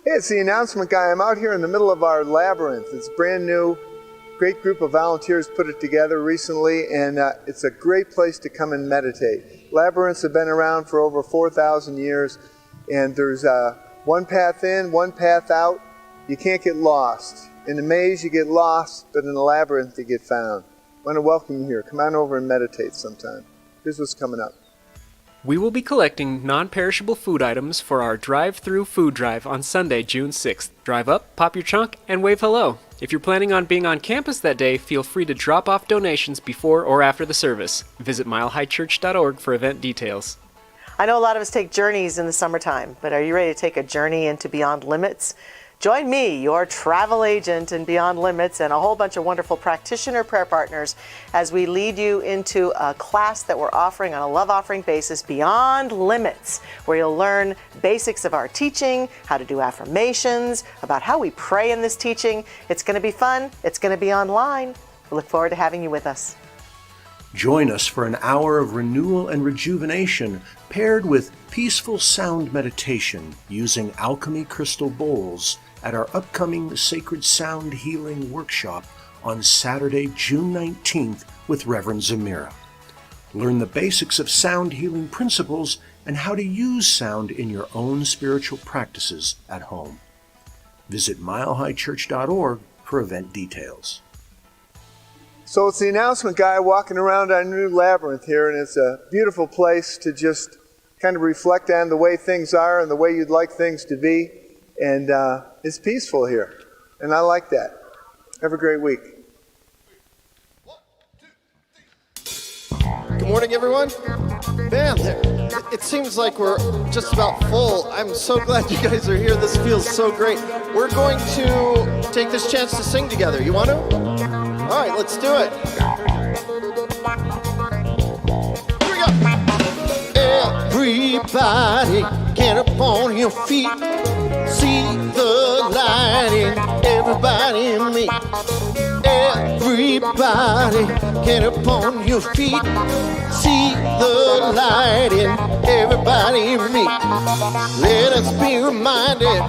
Hey, it's the announcement guy. I'm out here in the middle of our labyrinth. It's brand new. Great group of volunteers put it together recently, and it's a great place to come and meditate. Labyrinths have been around for over 4,000 years, and there's one path in, one path out. You can't get lost. In the maze, you get lost, but in the labyrinth, you get found. I want to welcome you here. Come on over and meditate sometime. Here's what's coming up. We will be collecting non-perishable food items for our drive-through food drive on Sunday, June 6th. Drive up, pop your trunk, and wave hello. If you're planning on being on campus that day, feel free to drop off donations before or after the service. Visit milehighchurch.org for event details. I know a lot of us take journeys in the summertime, but are you ready to take a journey into Beyond Limits? Join me, your travel agent in Beyond Limits, and a whole bunch of wonderful practitioner prayer partners as we lead you into a class that we're offering on a love offering basis, Beyond Limits, where you'll learn basics of our teaching, how to do affirmations, about how we pray in this teaching. It's going to be fun. It's going to be online. We look forward to having you with us. Join us for an hour of renewal and rejuvenation paired with peaceful sound meditation using alchemy crystal bowls at our upcoming Sacred Sound Healing Workshop on Saturday, June 19th with Reverend Zamira. Learn the basics of sound healing principles and how to use sound in your own spiritual practices at home. Visit milehighchurch.org for event details. So it's the announcement guy walking around our new labyrinth here, and it's a beautiful place to just kind of reflect on the way things are and the way you'd like things to be. And it's peaceful here, and I like that. Have a great week. Good morning, everyone. Man, it seems like we're just about full. I'm so glad you guys are here. This feels so great. We're going to take this chance to sing together. You want to? All right, let's do it. Here we go. Everybody, get up on your feet. See the light in everybody in me. Everybody, get up on your feet. See the light in everybody in me. Let us be reminded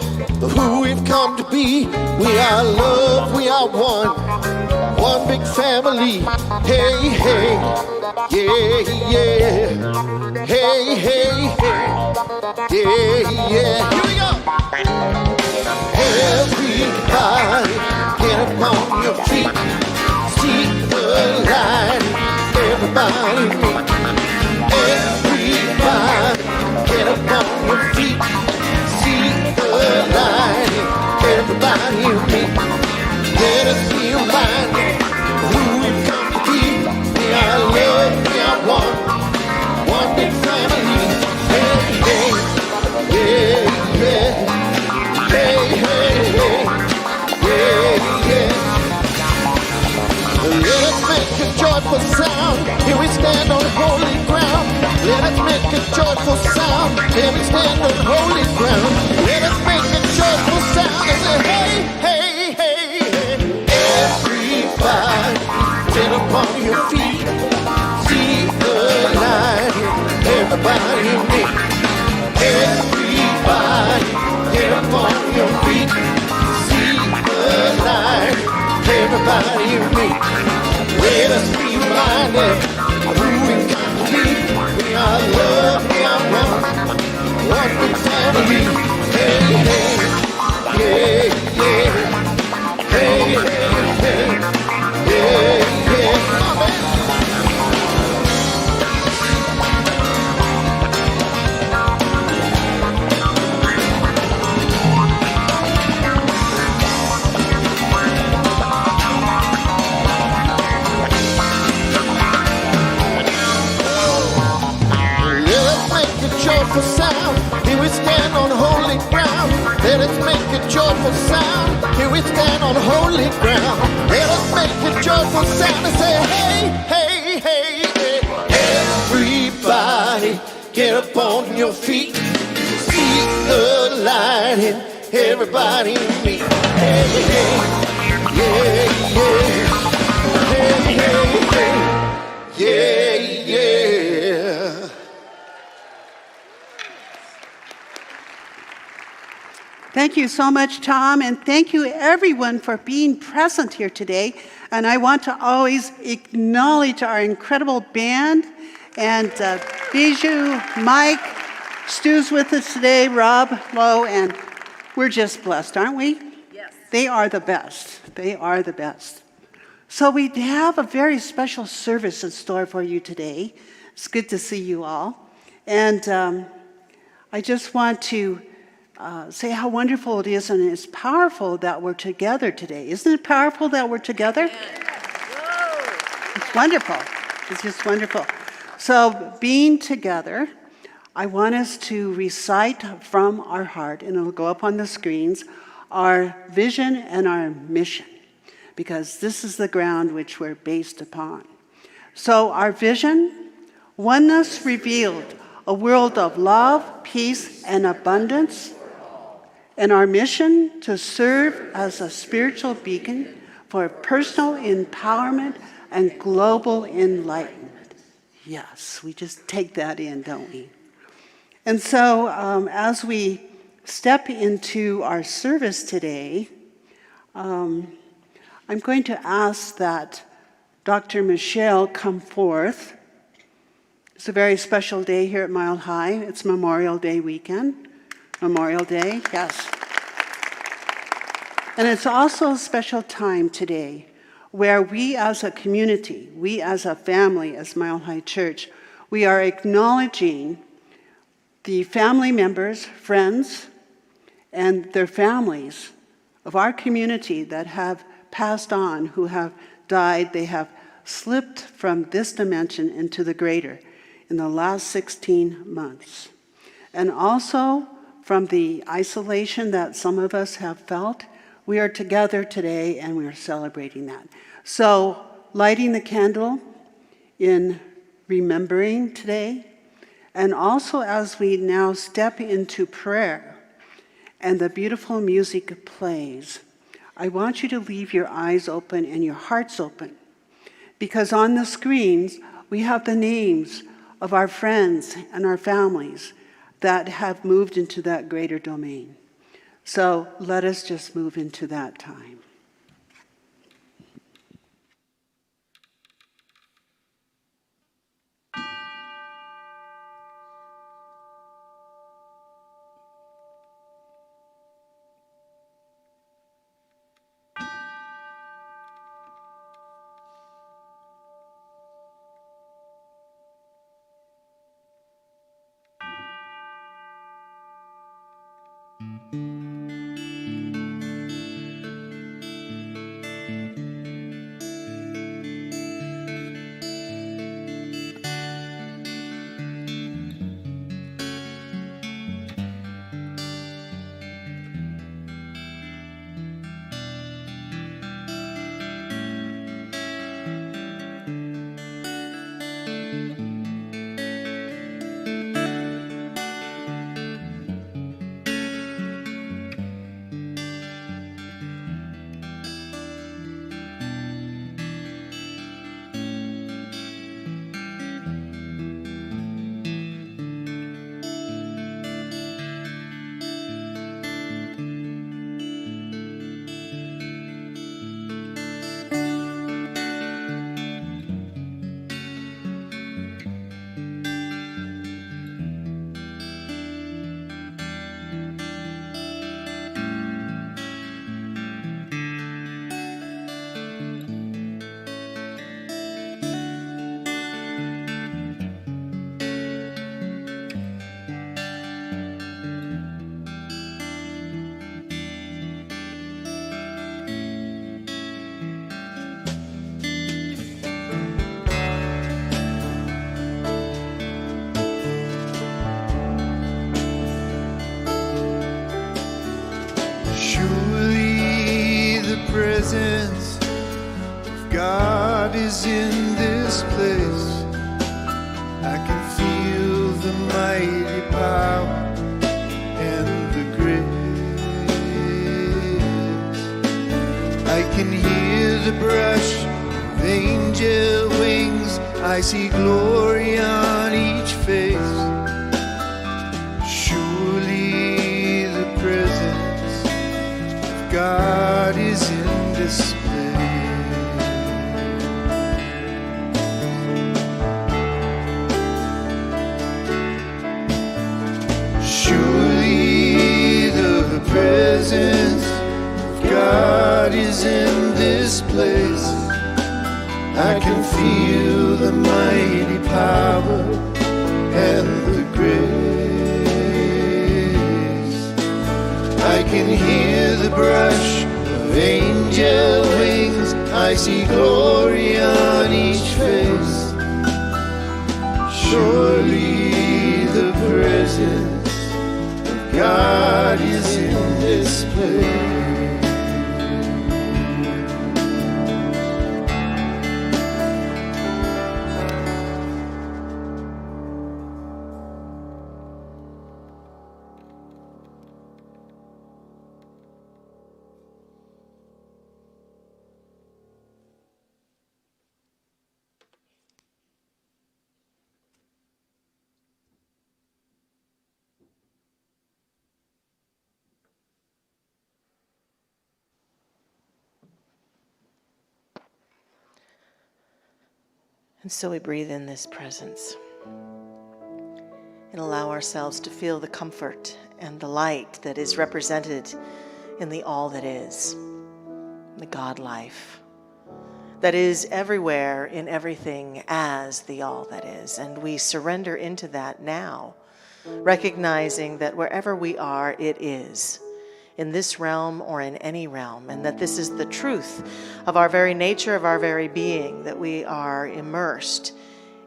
of who we've come to be. We are love, we are one big family. Hey, hey, yeah, yeah. Hey, hey, hey, yeah, yeah. Here we go. Everybody, get up on your feet. See the light, everybody meet. Everybody, get up on your feet. See the light, everybody meet. Let us be reminded of who we've come to be. We are love, we are one big family. Hey, hey, yeah, yeah. Hey, hey, hey, yeah, yeah. Let us make a joyful sound. Here we stand on holy ground. Let us make a joyful sound. Here we stand on holy ground. Let us make a joyful sound and say, hey, hey, hey, hey. Everybody, get up on your feet. See the light. Everybody meet. Everybody, get up on your feet. See the light. Everybody meet. Let us be reminded of who we've come to be. We are love, we are one big family. Hey, hey, yeah, yeah. Hey, hey, hey, yeah, yeah. Come on, man. Joyful sound, here we stand on holy ground. Let us make a joyful sound, here we stand on holy ground. Let us make a joyful sound and say, hey, hey, hey, hey. Everybody, get up on your feet. See the light in everybody meet. Hey, hey, yeah, yeah. Hey, hey, hey, yeah, yeah. Thank you so much, Tom, and thank you everyone for being present here today. And I want to always acknowledge our incredible band and Bijou, Mike, Stu's with us today, Rob, Lo, and we're just blessed, aren't we? Yes. They are the best. They are the best. So we have a very special service in store for you today. It's good to see you all. And I just want to say how wonderful it is, and it's powerful that we're together today. Isn't it powerful that we're together? It's wonderful. It's just wonderful. So being together, I want us to recite from our heart, and it'll go up on the screens, our vision and our mission, because this is the ground which we're based upon. So our vision, oneness revealed, a world of love, peace, and abundance. And our mission, to serve as a spiritual beacon for personal empowerment and global enlightenment. Yes, we just take that in, don't we? And so as we step into our service today, I'm going to ask that Dr. Michelle come forth. It's a very special day here at Mile High. It's Memorial Day weekend. Memorial Day, yes. And it's also a special time today where we as a community, we as a family, as Mile High Church, we are acknowledging the family members, friends, and their families of our community that have passed on, who have died. They have slipped from this dimension into the greater in the last 16 months. And also, from the isolation that some of us have felt, we are together today and we are celebrating that. So, lighting the candle in remembering today, and also as we now step into prayer and the beautiful music plays, I want you to leave your eyes open and your hearts open, because on the screens we have the names of our friends and our families that have moved into that greater domain. So let us just move into that time. presence of God is in this place. I can feel the mighty power and the grace. I can hear the brush of angel wings. I see glory on each face. Surely the presence God is in this place. Surely the presence of God is in this place. I can feel the mighty power and the grace. I can hear the brush of angel wings. I see glory on each face. Surely the presence of God is in this place. And so we breathe in this presence and allow ourselves to feel the comfort and the light that is represented in the all that is, the God life, that is everywhere in everything as the all that is. And we surrender into that now, recognizing that wherever we are, it is, in this realm or in any realm, and that this is the truth of our very nature, of our very being, that we are immersed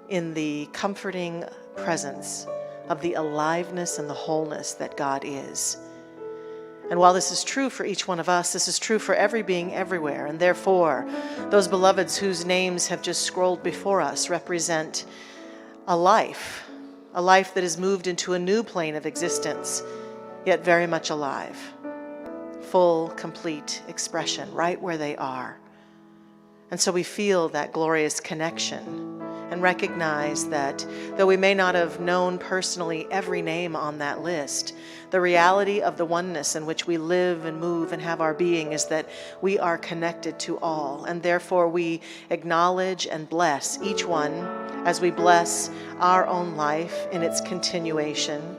in the comforting presence of the aliveness and the wholeness that God is. And while this is true for each one of us, this is true for every being everywhere, and therefore those beloveds whose names have just scrolled before us represent a life that has moved into a new plane of existence, yet very much alive. Full, complete expression right where they are. And so we feel that glorious connection and recognize that though we may not have known personally every name on that list, the reality of the oneness in which we live and move and have our being is that we are connected to all. And therefore we acknowledge and bless each one as we bless our own life in its continuation,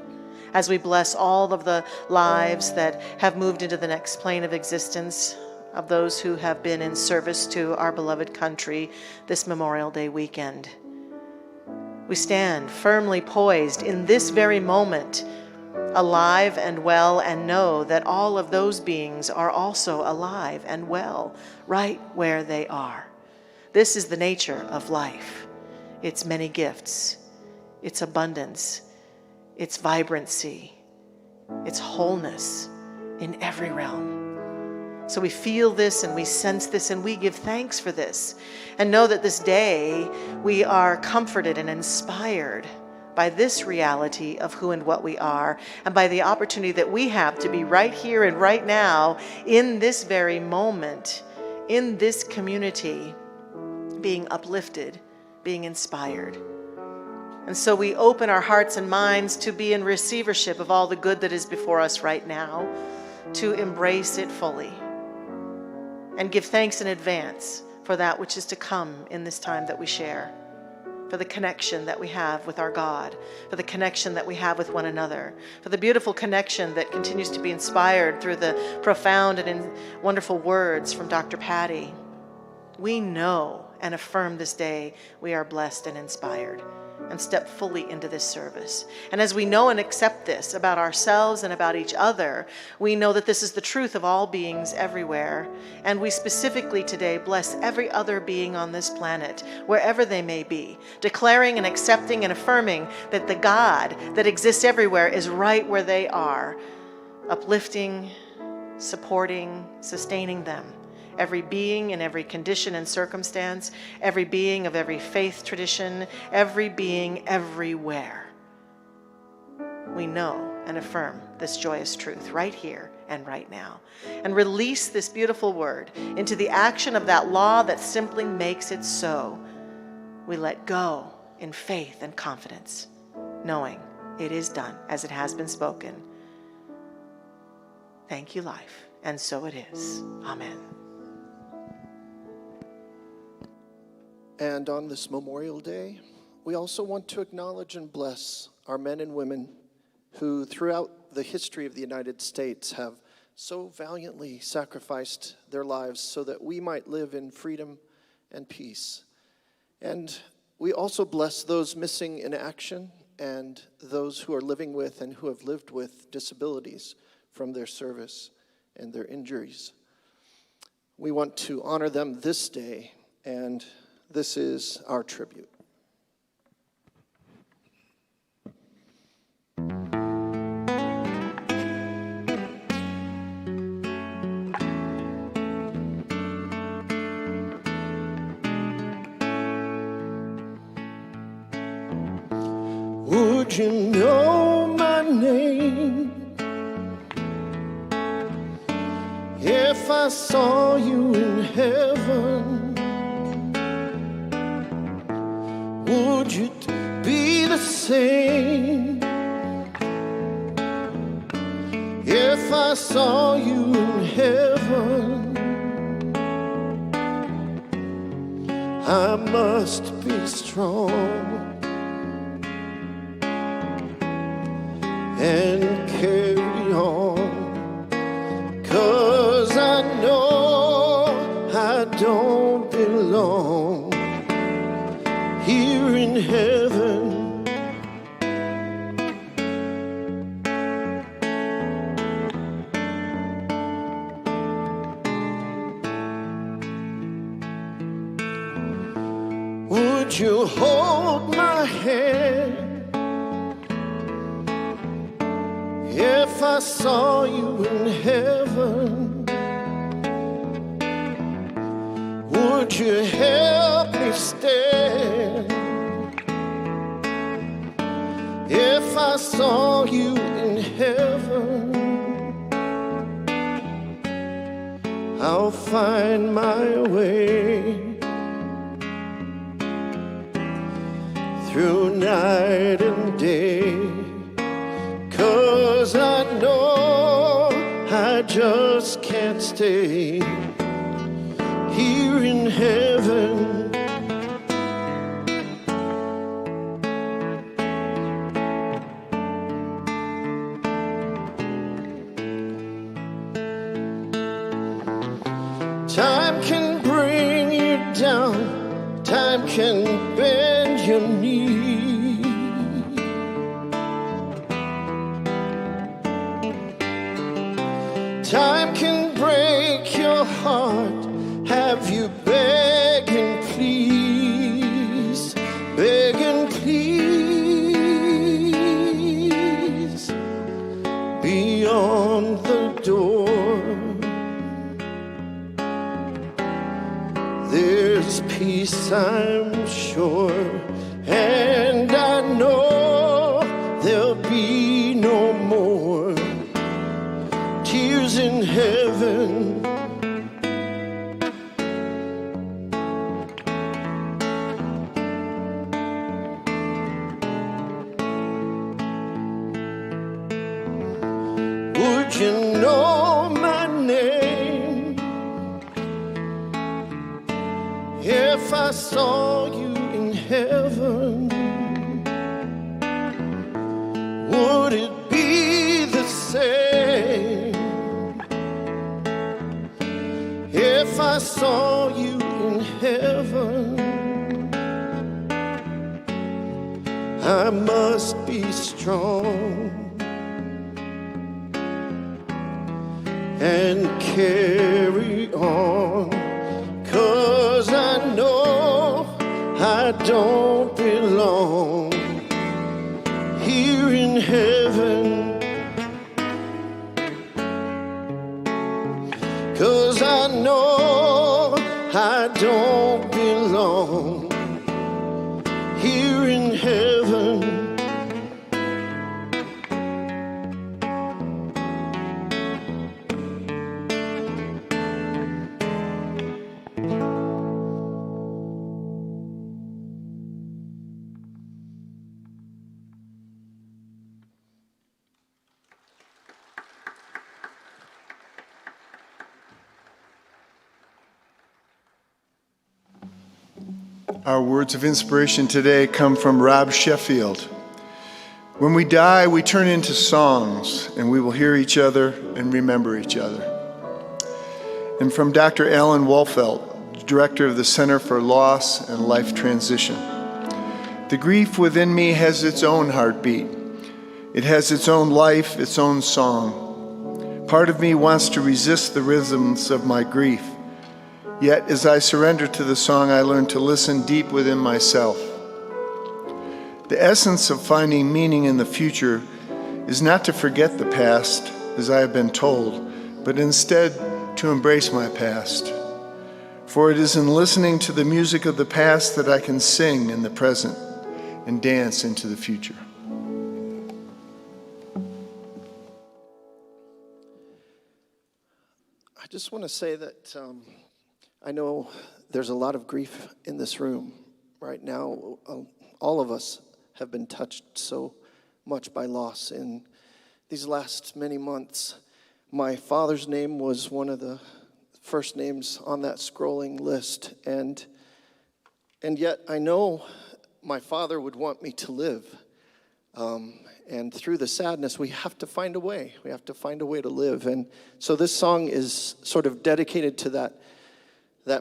as we bless all of the lives that have moved into the next plane of existence of those who have been in service to our beloved country this Memorial Day weekend. We stand firmly poised in this very moment, alive and well, and know that all of those beings are also alive and well right where they are. This is the nature of life. Its many gifts, its abundance, its vibrancy, its wholeness in every realm. So we feel this and we sense this and we give thanks for this and know that this day we are comforted and inspired by this reality of who and what we are, and by the opportunity that we have to be right here and right now in this very moment, in this community, being uplifted, being inspired. And so we open our hearts and minds to be in receivership of all the good that is before us right now, to embrace it fully, and give thanks in advance for that which is to come in this time that we share, for the connection that we have with our God, for the connection that we have with one another, for the beautiful connection that continues to be inspired through the profound and wonderful words from Dr. Patty. We know and affirm this day we are blessed and inspired, and step fully into this service. And as we know and accept this about ourselves and about each other, we know that this is the truth of all beings everywhere. And we specifically today bless every other being on this planet, wherever they may be, declaring and accepting and affirming that the God that exists everywhere is right where they are, uplifting, supporting, sustaining them. Every being in every condition and circumstance, every being of every faith tradition, every being everywhere. We know and affirm this joyous truth right here and right now, and release this beautiful word into the action of that law that simply makes it so. We let go in faith and confidence, knowing it is done as it has been spoken. Thank you, life. And so it is. Amen. And on this Memorial Day, we also want to acknowledge and bless our men and women who, throughout the history of the United States, have so valiantly sacrificed their lives so that we might live in freedom and peace. And we also bless those missing in action and those who are living with and who have lived with disabilities from their service and their injuries. We want to honor them this day, and this is our tribute. Would you know my name if I saw you in heaven? Would you be the same if I saw you in heaven? I must be strong and carry on, 'cause I know I don't belong here in heaven. Would you hold my hand if I saw you in heaven? Would you help me stand if I saw you in heaven? I'll find my way through night and day, 'cause I know I just can't stay here in heaven. Time can bring you down, time can bend your knee. Time can break your heart, have you beg and please, beg and please, beyond the door. There's peace, I'm sure, and I know there'll be no more tears in heaven. Would you know my name if I saw you in heaven? Would it be the same if I saw you in heaven? I must be strong and carry on, 'cause I know I don't belong here in heaven. 'Cause I know I don't belong here in heaven. Our words of inspiration today come from Rob Sheffield. When we die, we turn into songs, and we will hear each other and remember each other. And from Dr. Alan Wolfelt, director of the Center for Loss and Life Transition. The grief within me has its own heartbeat. It has its own life, its own song. Part of me wants to resist the rhythms of my grief. Yet, as I surrender to the song, I learn to listen deep within myself. The essence of finding meaning in the future is not to forget the past, as I have been told, but instead to embrace my past. For it is in listening to the music of the past that I can sing in the present and dance into the future. I just want to say that I know there's a lot of grief in this room right now. All of us have been touched so much by loss in these last many months. My father's name was one of the first names on that scrolling list, and yet I know my father would want me to live. And through the sadness, we have to find a way. We have to find a way to live. And so this song is sort of dedicated to that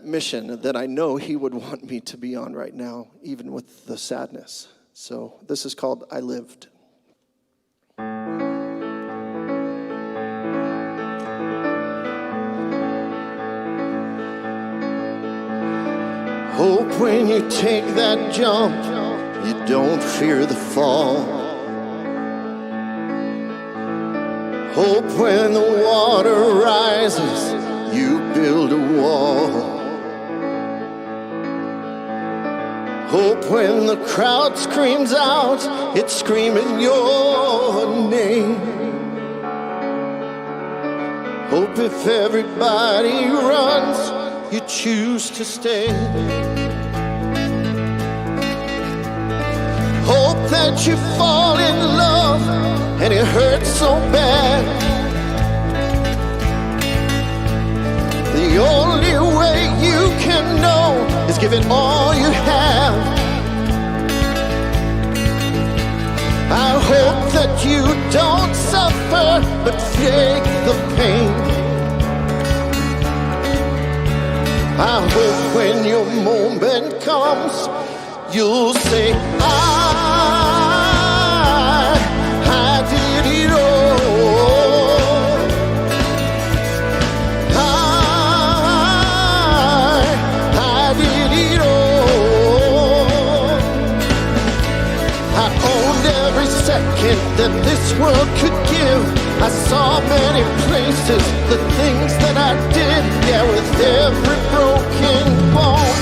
mission that I know he would want me to be on right now, even with the sadness. So this is called I Lived. Hope when you take that jump, you don't fear the fall. Hope when the water rises, you build a wall. Hope when the crowd screams out, it's screaming your name. Hope if everybody runs, you choose to stay. Hope that you fall in love and it hurts so bad. The only way you can know is give it all you have. I hope that you don't suffer but fake the pain. I hope when your moment comes, you'll say, I did it all. I did it all. I owned every second that this world could give. I saw many places, the things that I did. Yeah, with every broken bone,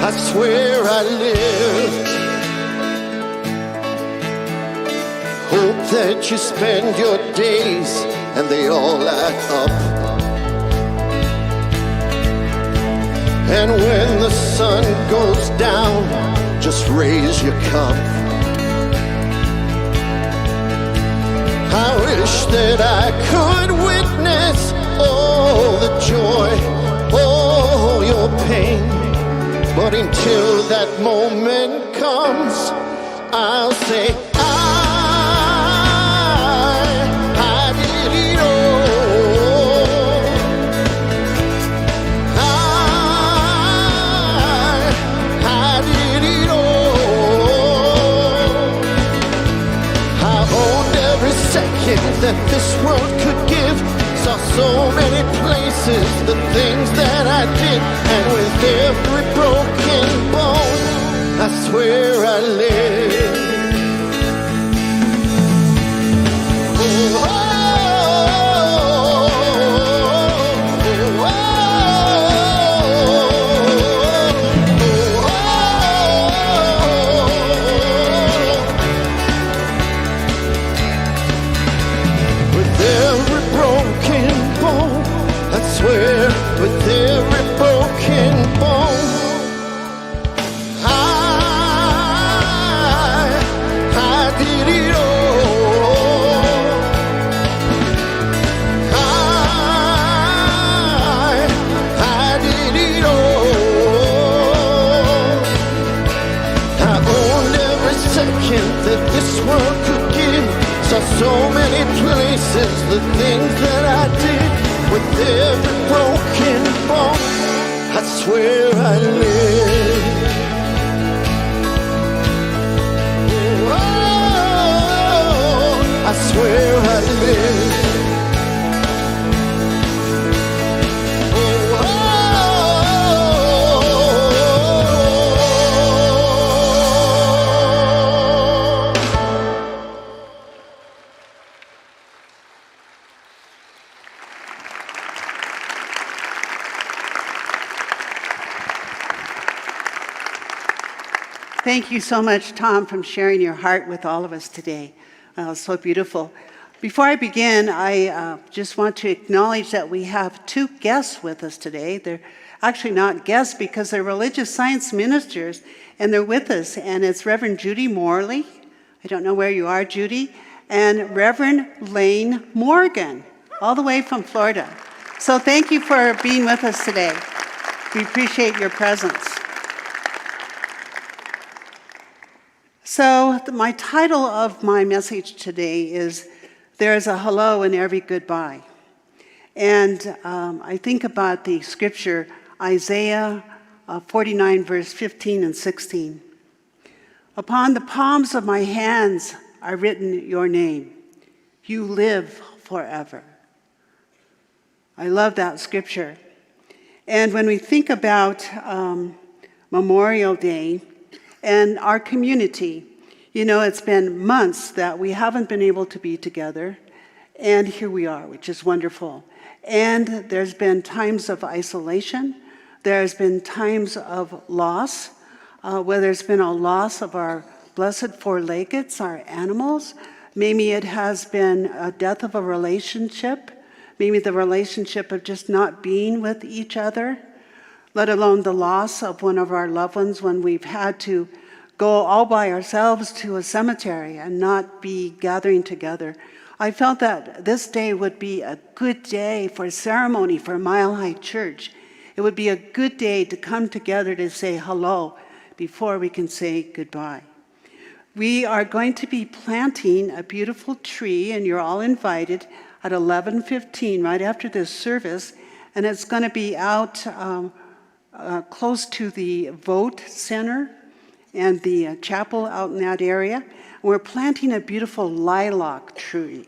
I swear I lived. Hope that you spend your days and they all add up. And when the sun goes down, just raise your cup. I wish that I could witness all the joy, all your pain. But until that moment comes, I'll say, I did it all. I did it all. I owned every second that this world could give. Saw so many places, the things that I did. And with every broken bone, I swear I live. With every broken bone, I swear, with every broken bone, I with every broken bone. I swear I live. Oh, I swear I live. Thank you so much, Tom, for sharing your heart with all of us today. So beautiful. Before I begin, I just want to acknowledge that we have two guests with us today. They're actually not guests because they're religious science ministers, and they're with us. And it's Reverend Judy Morley. I don't know where you are, Judy. And Reverend Lane Morgan, all the way from Florida. So thank you for being with us today. We appreciate your presence. So my title of my message today is There is a Hello in Every Goodbye. And I think about the scripture, Isaiah 49, verse 15 and 16. Upon the palms of my hands are written your name. You live forever. I love that scripture. And when we think about Memorial Day, and our community, you know, it's been months that we haven't been able to be together, and here we are, which is wonderful. And there's been times of isolation. There's been times of loss, where there's been a loss of our blessed four-leggeds, our animals. Maybe it has been a death of a relationship, maybe the relationship of just not being with each other, let alone the loss of one of our loved ones when we've had to go all by ourselves to a cemetery and not be gathering together. I felt that this day would be a good day for ceremony for Mile High Church. It would be a good day to come together to say hello before we can say goodbye. We are going to be planting a beautiful tree, and you're all invited at 11:15, right after this service, and it's going to be out close to the Vote Center and the chapel out in that area. We're planting a beautiful lilac tree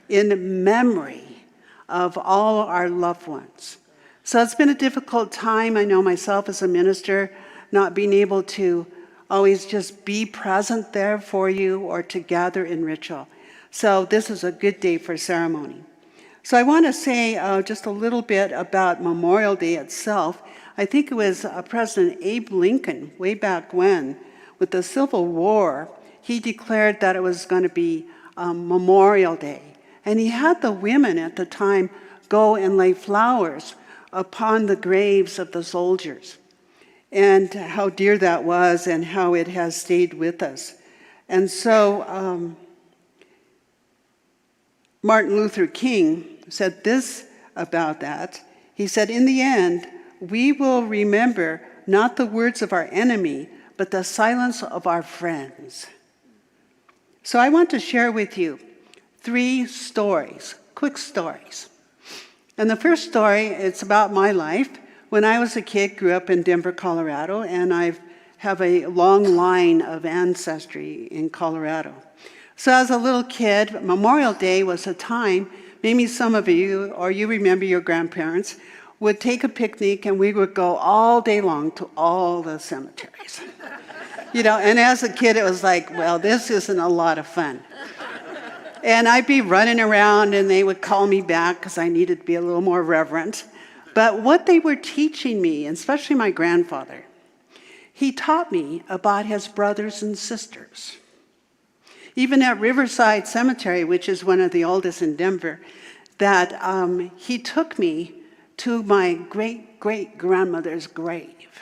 in memory of all our loved ones. So it's been a difficult time. I know myself as a minister, not being able to always just be present there for you or to gather in ritual. So this is a good day for ceremony. So I want to say just a little bit about Memorial Day itself. I think it was President Abe Lincoln, way back when, with the Civil War, he declared that it was going to be Memorial Day. And he had the women at the time go and lay flowers upon the graves of the soldiers. And how dear that was and how it has stayed with us. And so Martin Luther King said this about that. He said, in the end, we will remember not the words of our enemy, but the silence of our friends. So I want to share with you 3 stories, quick stories. And the first story, it's about my life. When I was a kid, grew up in Denver, Colorado, and I have a long line of ancestry in Colorado. So as a little kid, Memorial Day was a time, maybe some of you, or you remember your grandparents, would take a picnic and we would go all day long to all the cemeteries. You know, and as a kid it was like, well, this isn't a lot of fun. And I'd be running around and they would call me back because I needed to be a little more reverent. But what they were teaching me, and especially my grandfather, he taught me about his brothers and sisters. Even at Riverside Cemetery, which is one of the oldest in Denver, that he took me to my great-great-grandmother's grave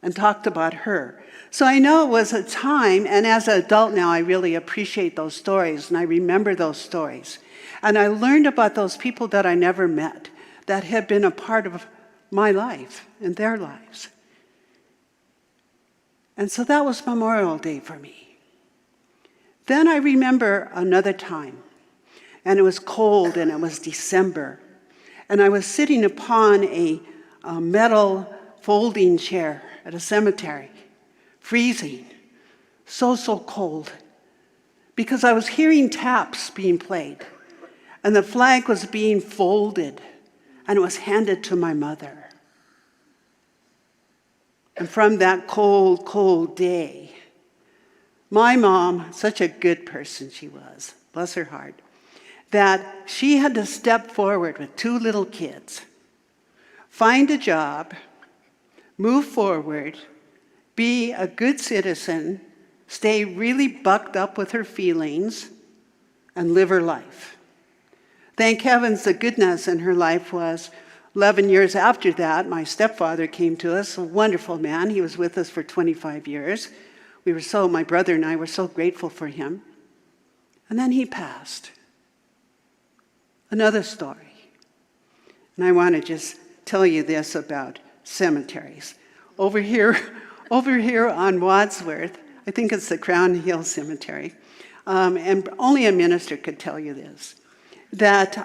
and talked about her. So I know it was a time, and as an adult now, I really appreciate those stories, and I remember those stories. And I learned about those people that I never met, that had been a part of my life and their lives. And so that was Memorial Day for me. Then I remember another time, and it was cold, and it was December. And I was sitting upon a metal folding chair at a cemetery, freezing, so cold, because I was hearing taps being played, and the flag was being folded, and it was handed to my mother. And from that cold, cold day, my mom, such a good person she was, bless her heart, that she had to step forward with 2 little kids, find a job, move forward, be a good citizen, stay really bucked up with her feelings, and live her life. Thank heavens the goodness in her life was 11 years after that, my stepfather came to us, a wonderful man. He was with us for 25 years. My brother and I were so grateful for him. And then he passed. Another story. And I want to just tell you this about cemeteries. Over here on Wadsworth, I think it's the Crown Hill Cemetery, and only a minister could tell you this, that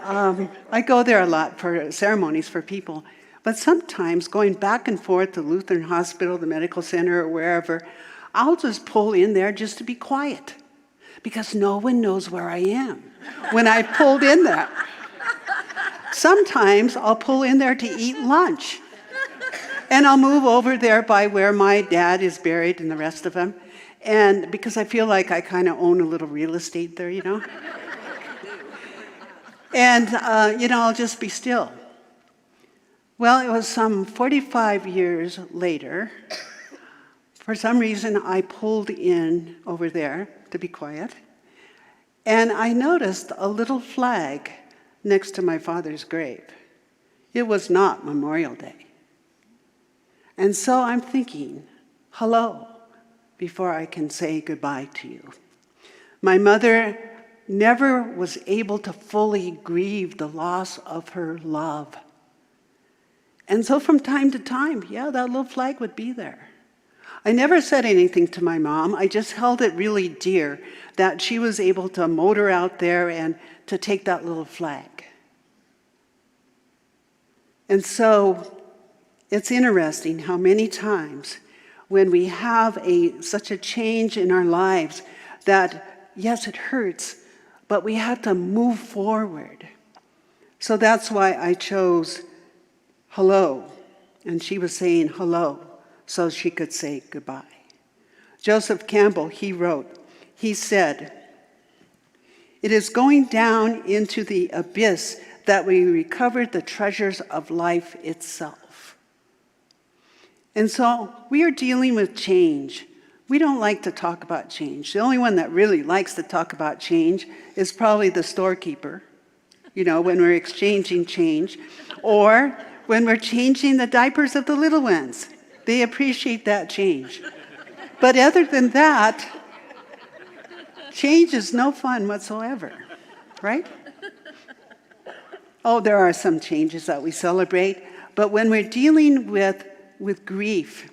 I go there a lot for ceremonies for people, but sometimes going back and forth to Lutheran Hospital, the medical center, or wherever, I'll just pull in there just to be quiet, because no one knows where I am when I pulled in there. Sometimes I'll pull in there to eat lunch, and I'll move over there by where my dad is buried and the rest of them, and because I feel like I kind of own a little real estate there, you know. And, I'll just be still. Well, it was some 45 years later. For some reason, I pulled in over there to be quiet, and I noticed a little flag next to my father's grave. It was not Memorial Day. And so I'm thinking, hello, before I can say goodbye to you. My mother never was able to fully grieve the loss of her love. And so from time to time, that little flag would be there. I never said anything to my mom. I just held it really dear that she was able to motor out there and to take that little flag. And so it's interesting how many times when we have such a change in our lives that, yes, it hurts, but we have to move forward. So that's why I chose hello. And she was saying hello so she could say goodbye. Joseph Campbell, he said, "It is going down into the abyss that we recover the treasures of life itself." And so we are dealing with change. We don't like to talk about change. The only one that really likes to talk about change is probably the storekeeper, when we're exchanging change, or when we're changing the diapers of the little ones. They appreciate that change. But other than that, change is no fun whatsoever, right? Oh, there are some changes that we celebrate, but when we're dealing with grief,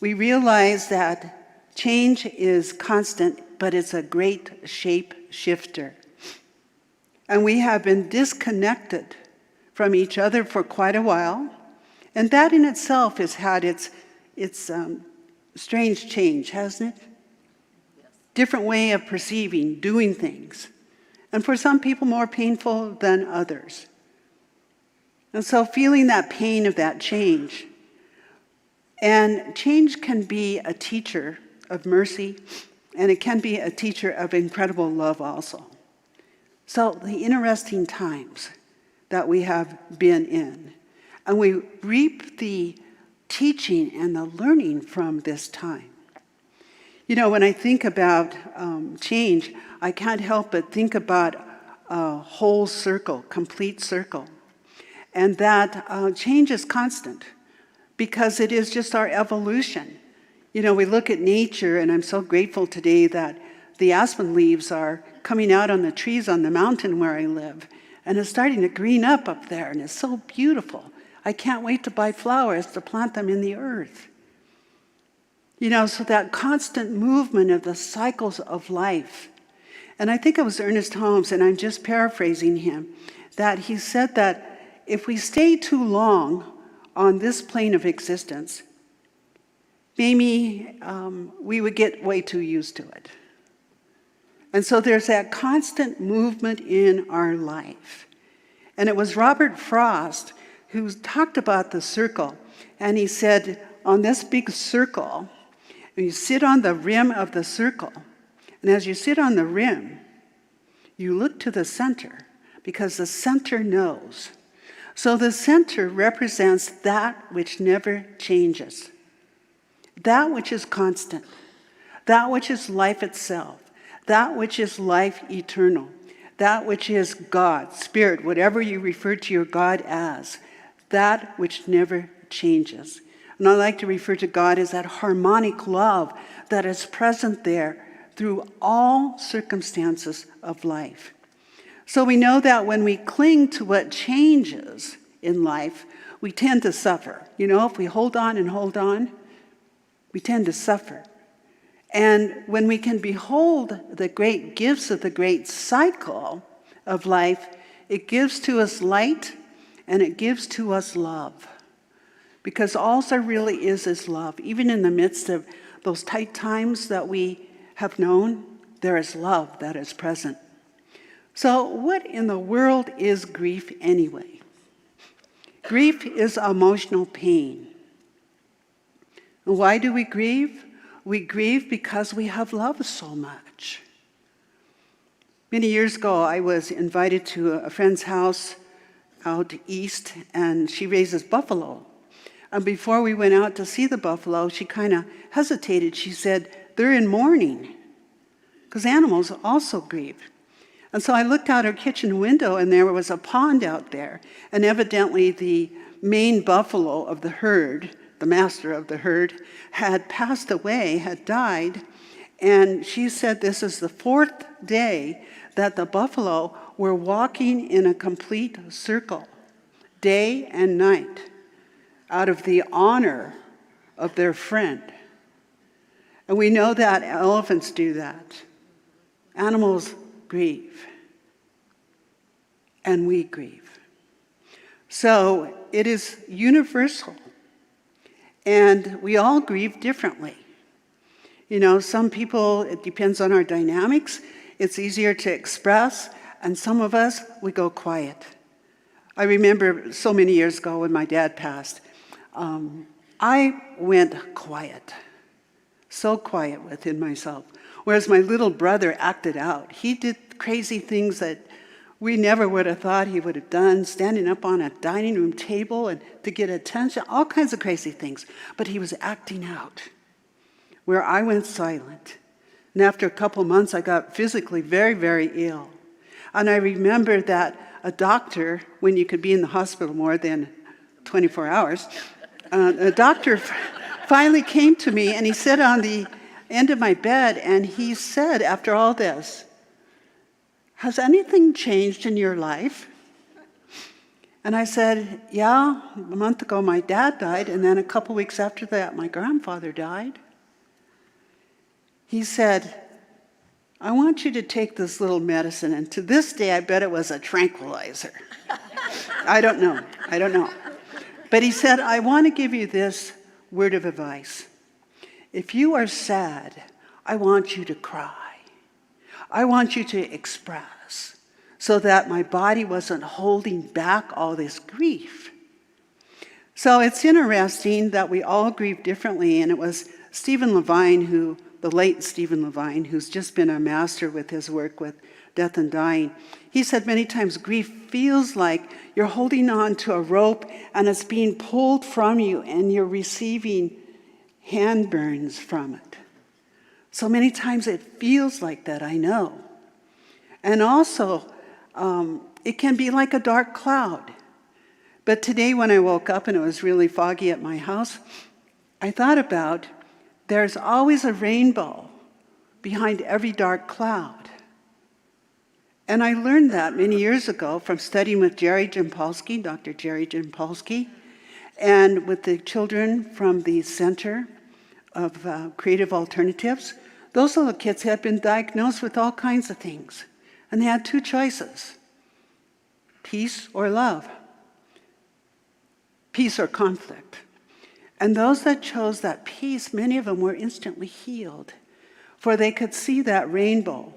we realize that change is constant, but it's a great shape shifter. And we have been disconnected from each other for quite a while, and that in itself has had its strange change, hasn't it? Yes. Different way of perceiving, doing things, and for some people more painful than others. And so feeling that pain of that change. And change can be a teacher of mercy, and it can be a teacher of incredible love also. So the interesting times that we have been in, and we reap the teaching and the learning from this time. When I think about change, I can't help but think about a whole circle, complete circle. And that change is constant because it is just our evolution. We look at nature, and I'm so grateful today that the aspen leaves are coming out on the trees on the mountain where I live, and it's starting to green up there, and it's so beautiful. I can't wait to buy flowers to plant them in the earth. So that constant movement of the cycles of life. And I think it was Ernest Holmes, and I'm just paraphrasing him, that he said that if we stay too long on this plane of existence, maybe we would get way too used to it. And so there's that constant movement in our life. And it was Robert Frost who talked about the circle. And he said, on this big circle, you sit on the rim of the circle. And as you sit on the rim, you look to the center, because the center knows. So the center represents that which never changes, that which is constant, that which is life itself, that which is life eternal, that which is God, Spirit, whatever you refer to your God as, that which never changes. And I like to refer to God as that harmonic love that is present there through all circumstances of life. So we know that when we cling to what changes in life, we tend to suffer. You know, if we hold on, we tend to suffer. And when we can behold the great gifts of the great cycle of life, it gives to us light and it gives to us love. Because all there really is love. Even in the midst of those tight times that we have known, there is love that is present. So what in the world is grief anyway? Grief is emotional pain. And why do we grieve? We grieve because we have loved so much. Many years ago, I was invited to a friend's house out east, and she raises buffalo. And before we went out to see the buffalo, she kind of hesitated. She said, they're in mourning, because animals also grieve. And so I looked out her kitchen window, and there was a pond out there. And evidently the main buffalo of the herd, the master of the herd, had passed away, had died. And she said this is the fourth day that the buffalo were walking in a complete circle, day and night, out of the honor of their friend. And we know that elephants do that. Animals grieve. And we grieve. So it is universal. And we all grieve differently. You know, some people, it depends on our dynamics. It's easier to express. And some of us, we go quiet. I remember so many years ago when my dad passed, I went quiet. So quiet within myself. Whereas my little brother acted out. He did crazy things that we never would have thought he would have done, standing up on a dining room table and to get attention, all kinds of crazy things. But he was acting out, where I went silent. And after a couple months, I got physically very, very ill. And I remember that a doctor, when you could be in the hospital more than 24 hours, a doctor finally came to me, and he sat on the end of my bed, and he said, after all this, has anything changed in your life? And I said, yeah, a month ago my dad died, and then a couple weeks after that my grandfather died. He said, I want you to take this little medicine, and to this day I bet it was a tranquilizer. I don't know. But he said, I want to give you this word of advice. If you are sad, I want you to cry. I want you to express, so that my body wasn't holding back all this grief. So it's interesting that we all grieve differently, and it was Stephen Levine, the late Stephen Levine, who's just been a master with his work with death and dying. He said many times grief feels like you're holding on to a rope and it's being pulled from you and you're receiving hand burns from it. So many times it feels like that, I know. And also, it can be like a dark cloud. But today when I woke up and it was really foggy at my house, I thought about there's always a rainbow behind every dark cloud. And I learned that many years ago from studying with Jerry Jampolsky, Dr. Jerry Jampolsky, and with the children from the Center of Creative Alternatives. Those little kids had been diagnosed with all kinds of things. And they had two choices, peace or love. peace or conflict. And those that chose that peace, many of them were instantly healed, for they could see that rainbow.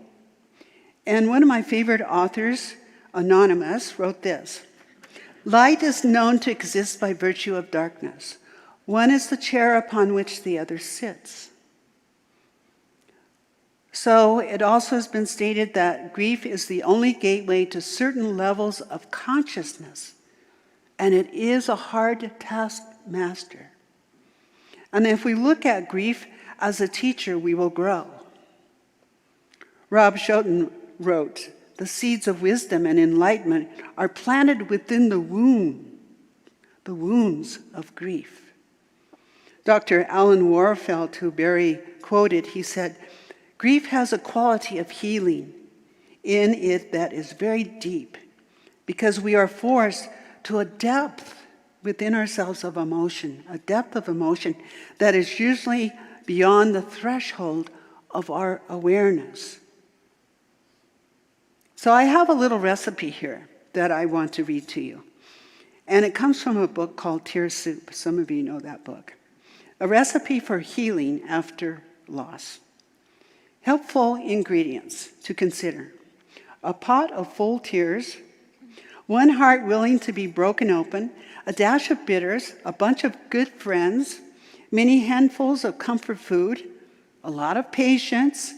And one of my favorite authors, Anonymous, wrote this: "Light is known to exist by virtue of darkness. One is the chair upon which the other sits." So it also has been stated that grief is the only gateway to certain levels of consciousness, and it is a hard taskmaster. And if we look at grief as a teacher, we will grow. Rob Schouten wrote, "The seeds of wisdom and enlightenment are planted within the wounds of grief." Dr. Alan Warfeld, who Barry quoted, he said, "Grief has a quality of healing in it that is very deep, because we are forced to a depth within ourselves of emotion, a depth of emotion that is usually beyond the threshold of our awareness." So I have a little recipe here that I want to read to you. And it comes from a book called Tear Soup. Some of you know that book. A recipe for healing after loss. Helpful ingredients to consider: a pot of full tears, one heart willing to be broken open, a dash of bitters, a bunch of good friends, many handfuls of comfort food, a lot of patience,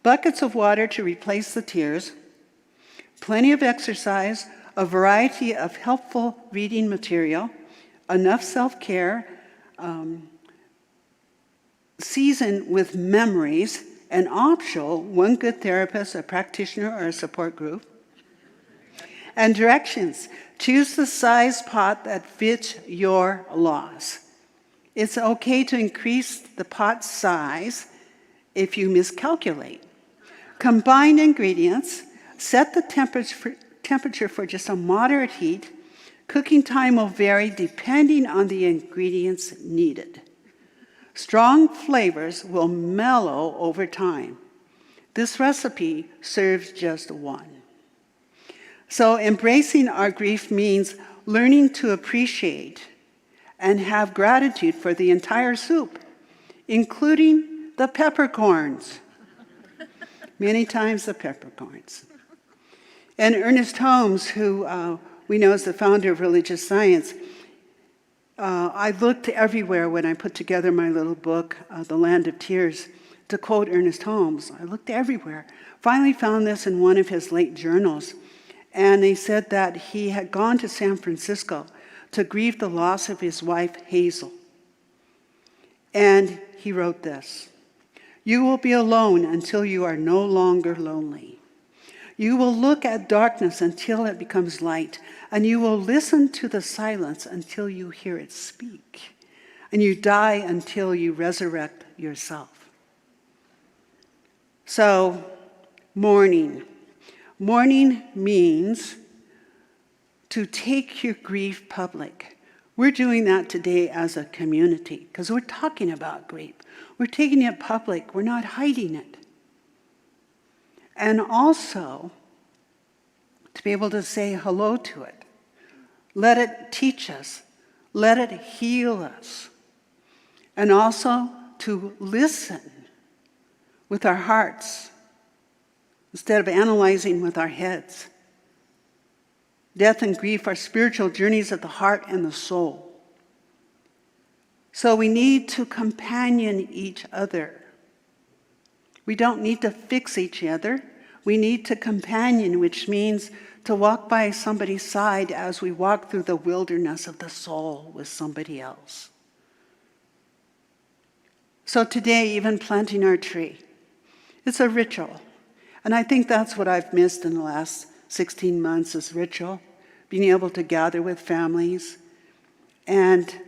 buckets of water to replace the tears, plenty of exercise, a variety of helpful reading material, enough self-care, seasoned with memories, and optional, one good therapist, a practitioner, or a support group. And directions: choose the size pot that fits your loss. It's okay to increase the pot size if you miscalculate. Combine ingredients, set the temperature for just a moderate heat. Cooking time will vary depending on the ingredients needed. Strong flavors will mellow over time. This recipe serves just one. So embracing our grief means learning to appreciate and have gratitude for the entire soup, including the peppercorns. Many times the peppercorns. And Ernest Holmes, who we know is the founder of religious science, I looked everywhere when I put together my little book, The Land of Tears, to quote Ernest Holmes. I looked everywhere. Finally found this in one of his late journals. And he said that he had gone to San Francisco to grieve the loss of his wife, Hazel. And he wrote this: "You will be alone until you are no longer lonely. You will look at darkness until it becomes light, and you will listen to the silence until you hear it speak, and you die until you resurrect yourself." So, mourning. Mourning means to take your grief public. We're doing that today as a community because we're talking about grief. We're taking it public. We're not hiding it. And also, to be able to say hello to it. Let it teach us. Let it heal us. And also to listen with our hearts instead of analyzing with our heads. Death and grief are spiritual journeys of the heart and the soul. So we need to companion each other. We don't need to fix each other. We need to companion, which means to walk by somebody's side as we walk through the wilderness of the soul with somebody else. So today, even planting our tree, it's a ritual. And I think that's what I've missed in the last 16 months is ritual, being able to gather with families. And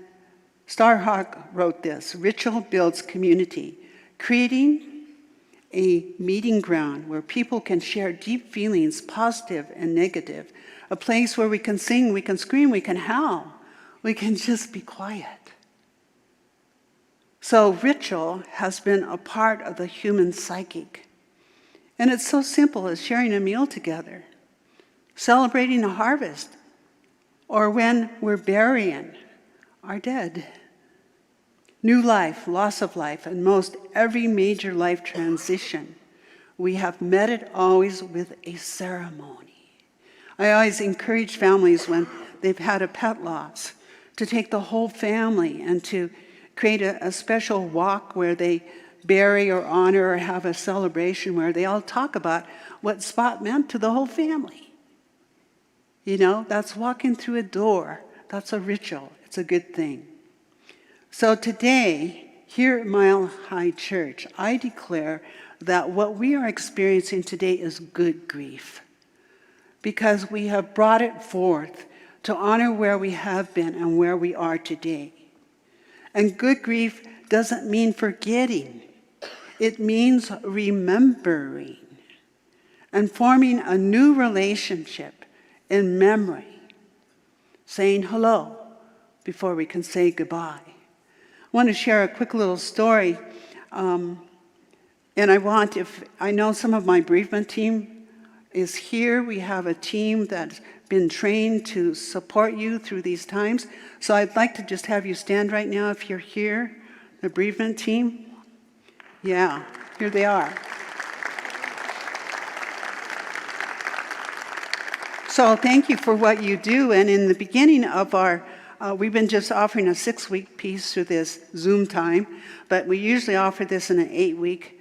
Starhawk wrote this: "Ritual builds community, creating a meeting ground where people can share deep feelings, positive and negative, a place where we can sing, we can scream, we can howl, we can just be quiet." So ritual has been a part of the human psychic. And it's so simple as sharing a meal together, celebrating a harvest, or when we're burying, are dead. New life, loss of life, and most every major life transition, we have met it always with a ceremony. I always encourage families when they've had a pet loss to take the whole family and to create a special walk where they bury or honor or have a celebration where they all talk about what Spot meant to the whole family. You know, that's walking through a door. That's a ritual. It's a good thing. So today, here at Mile High Church, I declare that what we are experiencing today is good grief, because we have brought it forth to honor where we have been and where we are today. And good grief doesn't mean forgetting. It means remembering and forming a new relationship in memory, saying hello before we can say goodbye. I want to share a quick little story. And I know some of my bereavement team is here. We have a team that's been trained to support you through these times. So I'd like to just have you stand right now if you're here, the bereavement team. Yeah, here they are. So thank you for what you do. And in the beginning of our, we've been just offering a 6-week piece through this Zoom time, but we usually offer this in an 8-week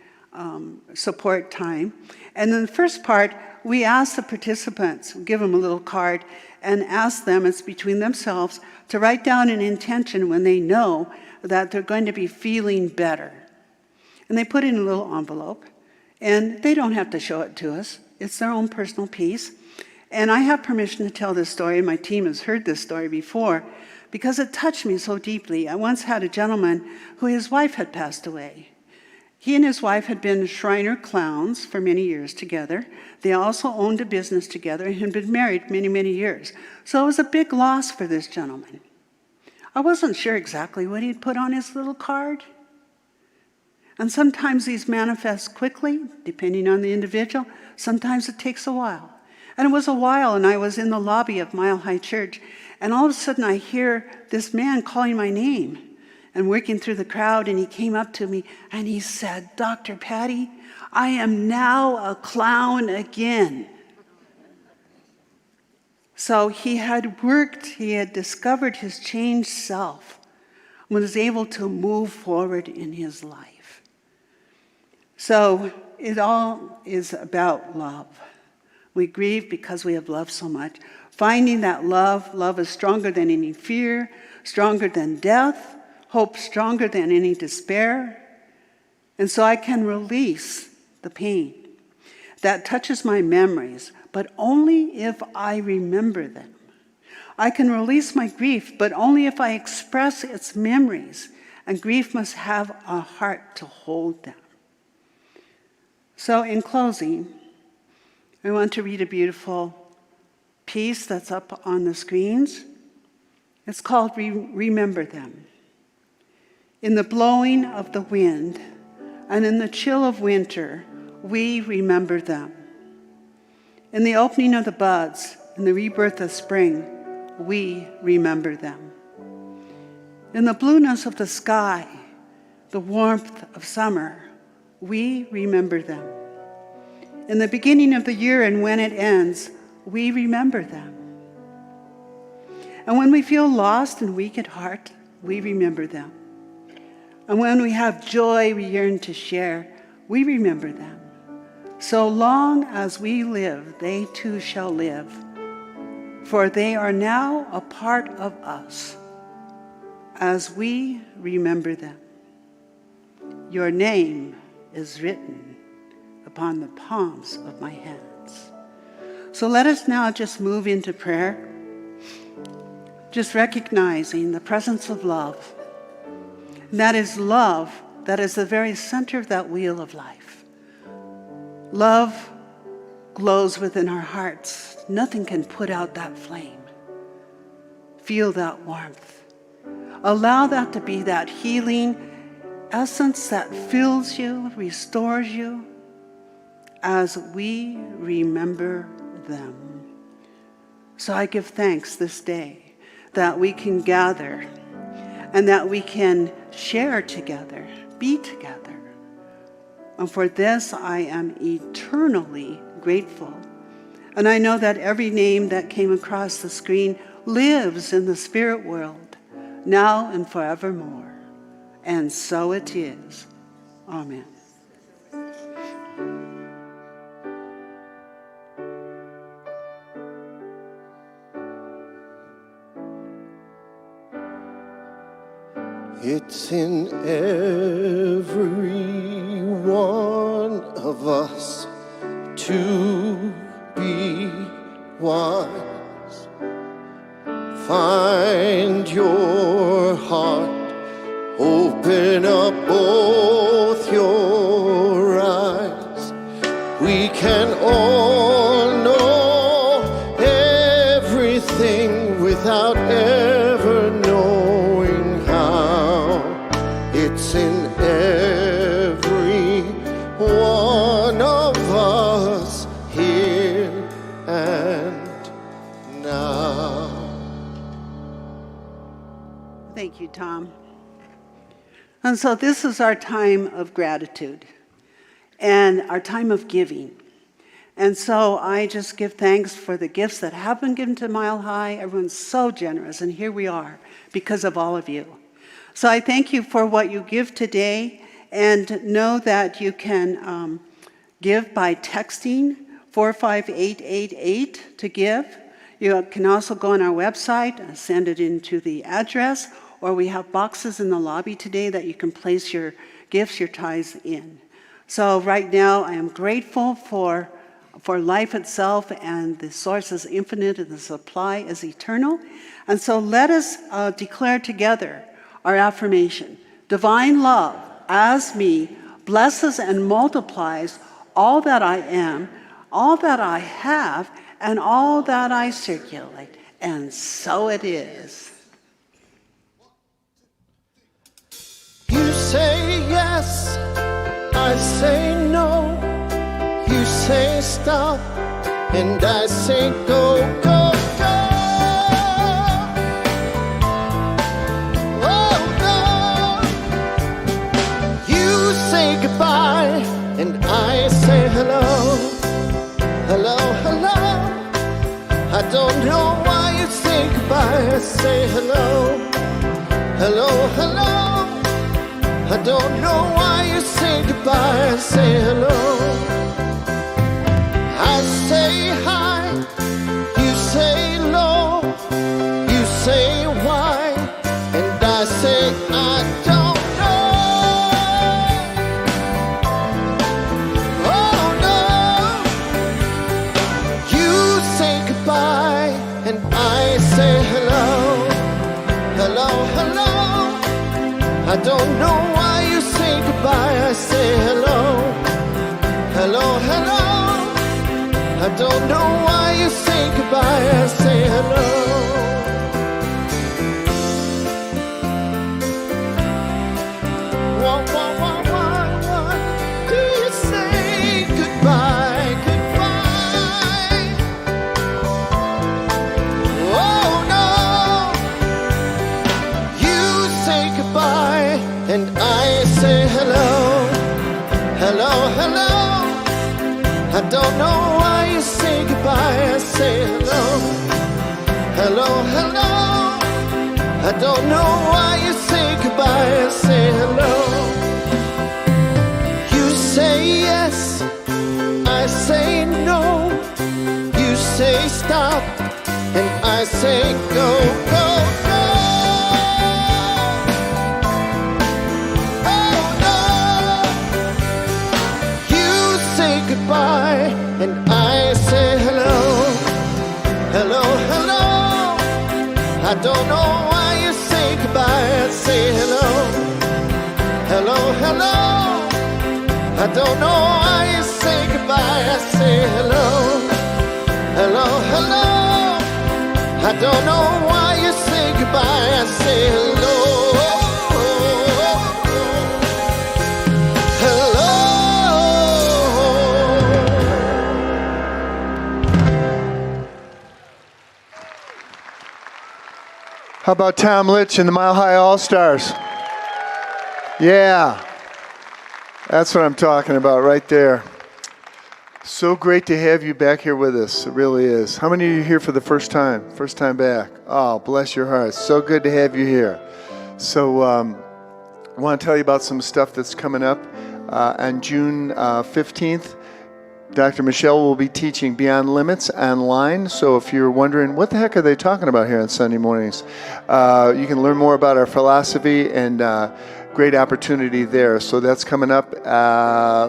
support time. And in the first part, we ask the participants, give them a little card, and ask them, it's between themselves, to write down an intention when they know that they're going to be feeling better. And they put it in a little envelope, and they don't have to show it to us. It's their own personal piece. And I have permission to tell this story, and my team has heard this story before, because it touched me so deeply. I once had a gentleman who his wife had passed away. He and his wife had been Shriner clowns for many years together. They also owned a business together and had been married many, many years. So it was a big loss for this gentleman. I wasn't sure exactly what he'd put on his little card. And sometimes these manifest quickly, depending on the individual. Sometimes it takes a while. And it was a while, and I was in the lobby of Mile High Church, and all of a sudden I hear this man calling my name and working through the crowd, and he came up to me and he said, "Dr. Patty, I am now a clown again." So he had worked, he had discovered his changed self, was able to move forward in his life. So it all is about love. We grieve because we have loved so much. Finding that love is stronger than any fear, stronger than death, hope stronger than any despair. And so I can release the pain that touches my memories, but only if I remember them. I can release my grief, but only if I express its memories, and grief must have a heart to hold them. So in closing, I want to read a beautiful piece that's up on the screens. It's called Remember Them. In the blowing of the wind and in the chill of winter, we remember them. In the opening of the buds and the rebirth of spring, we remember them. In the blueness of the sky, the warmth of summer, we remember them. In the beginning of the year and when it ends, we remember them. And when we feel lost and weak at heart, we remember them. And when we have joy we yearn to share, we remember them. So long as we live, they too shall live, for they are now a part of us as we remember them. Your name is written upon the palms of my hands. So let us now just move into prayer, just recognizing the presence of love. And that is love that is the very center of that wheel of life. Love glows within our hearts. Nothing can put out that flame. Feel that warmth. Allow that to be that healing essence that fills you, restores you, as we remember them. So I give thanks this day that we can gather and that we can share together, be together. And for this, I am eternally grateful. And I know that every name that came across the screen lives in the spirit world, now and forevermore. And so it is. Amen. It's in every one of us to be wise. Find your heart, open up both your eyes. We can all know everything without ever knowing how. It's in every one of us here and now. Thank you, Tom. And so this is our time of gratitude and our time of giving. And so I just give thanks for the gifts that have been given to Mile High. Everyone's so generous, and here we are because of all of you. So I thank you for what you give today, and know that you can give by texting 45888 to give. You can also go on our website and send it into the address, or we have boxes in the lobby today that you can place your gifts, your tithes in. So right now I am grateful for life itself, and the source is infinite and the supply is eternal. And so let us declare together our affirmation. Divine love, as me, blesses and multiplies all that I am, all that I have, and all that I circulate. And so it is. You say yes, I say no. You say stop, and I say go, go, go. Oh, no. You say goodbye, and I say hello. Hello, hello. I don't know why you say goodbye. I say hello. Hello, hello. I don't know why you say goodbye. I say hello. I say hi, you say low, you say why, and I say I don't know. Oh no. You say goodbye, and I say hello. Hello, hello. I don't know why you say goodbye. I say hello. Hello, hello. I don't know why you say goodbye. I say hello. Why do you say goodbye, goodbye? Oh no. You say goodbye, and I say hello. Hello, hello. I don't know why you say goodbye. I say hello. Hello, hello. I don't know why you say goodbye. I say hello. You say yes, I say no. You say stop, and I say go, go, go. Goodbye, and I say hello. Hello, hello. I don't know why you say goodbye. I say hello. Hello, hello. I don't know why you say goodbye. I say hello. Hello, hello. I don't know why you say goodbye. I say hello. How about Tom Litch and the Mile High All-Stars? Yeah, that's what I'm talking about right there. So great to have you back here with us. It really is. How many of you here for the first time? First time back? Oh, bless your hearts. So good to have you here. So I want to tell you about some stuff that's coming up. On June 15th, Dr. Michelle will be teaching Beyond Limits online. So if you're wondering, what the heck are they talking about here on Sunday mornings? You can learn more about our philosophy and great opportunity there. So that's coming up.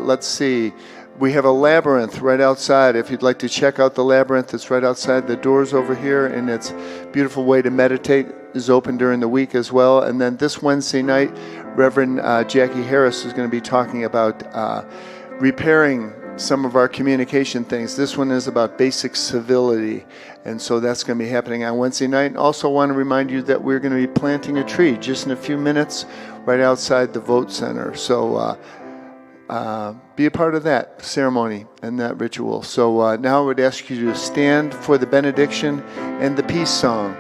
Let's see. We have a labyrinth right outside. If you'd like to check out the labyrinth, it's right outside the doors over here. And it's a beautiful way to meditate. Is open during the week as well. And then this Wednesday night, Reverend Jackie Harris is going to be talking about repairing some of our communication things. This one is about basic civility, and so that's going to be happening on Wednesday night. And also want to remind you that we're going to be planting a tree just in a few minutes right outside the Vote Center. So be a part of that ceremony and that ritual. So now I would ask you to stand for the benediction and the peace song.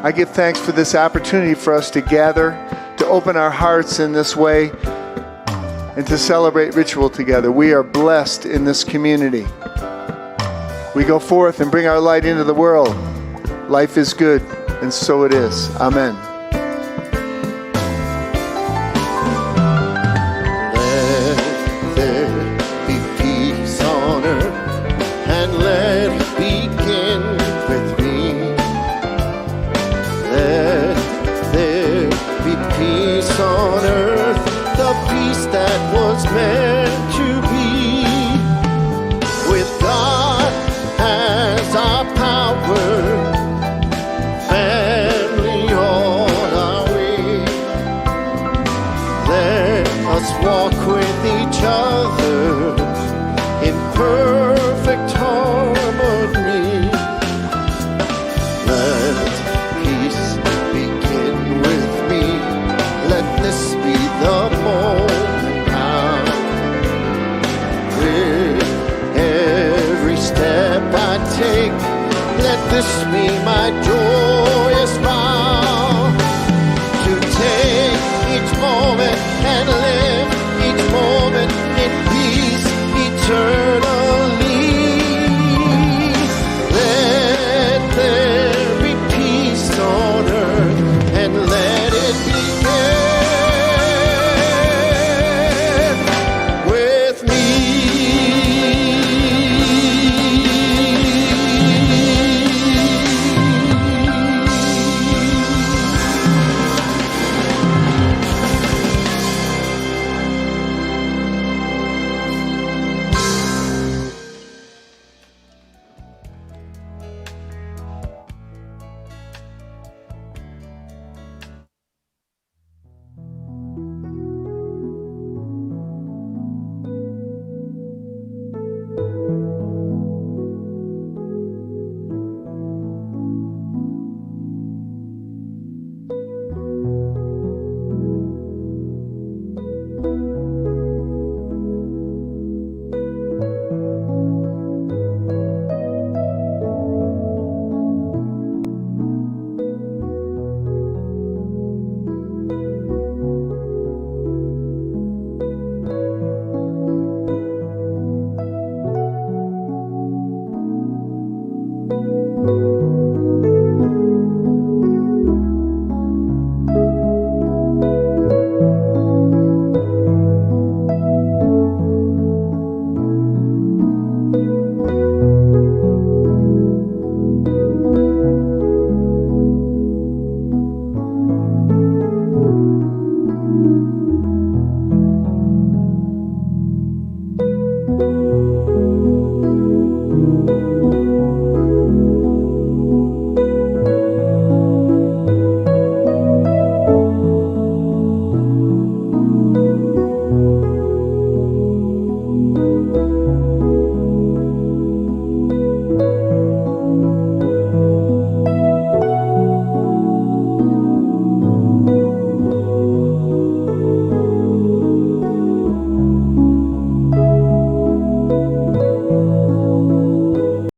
I give thanks for this opportunity for us to gather, to open our hearts in this way, and to celebrate ritual together. We are blessed in this community. We go forth and bring our light into the world. Life is good, and so it is. Amen. Let there be peace on earth, and let it begin with me. Let there be peace on earth, the peace that was meant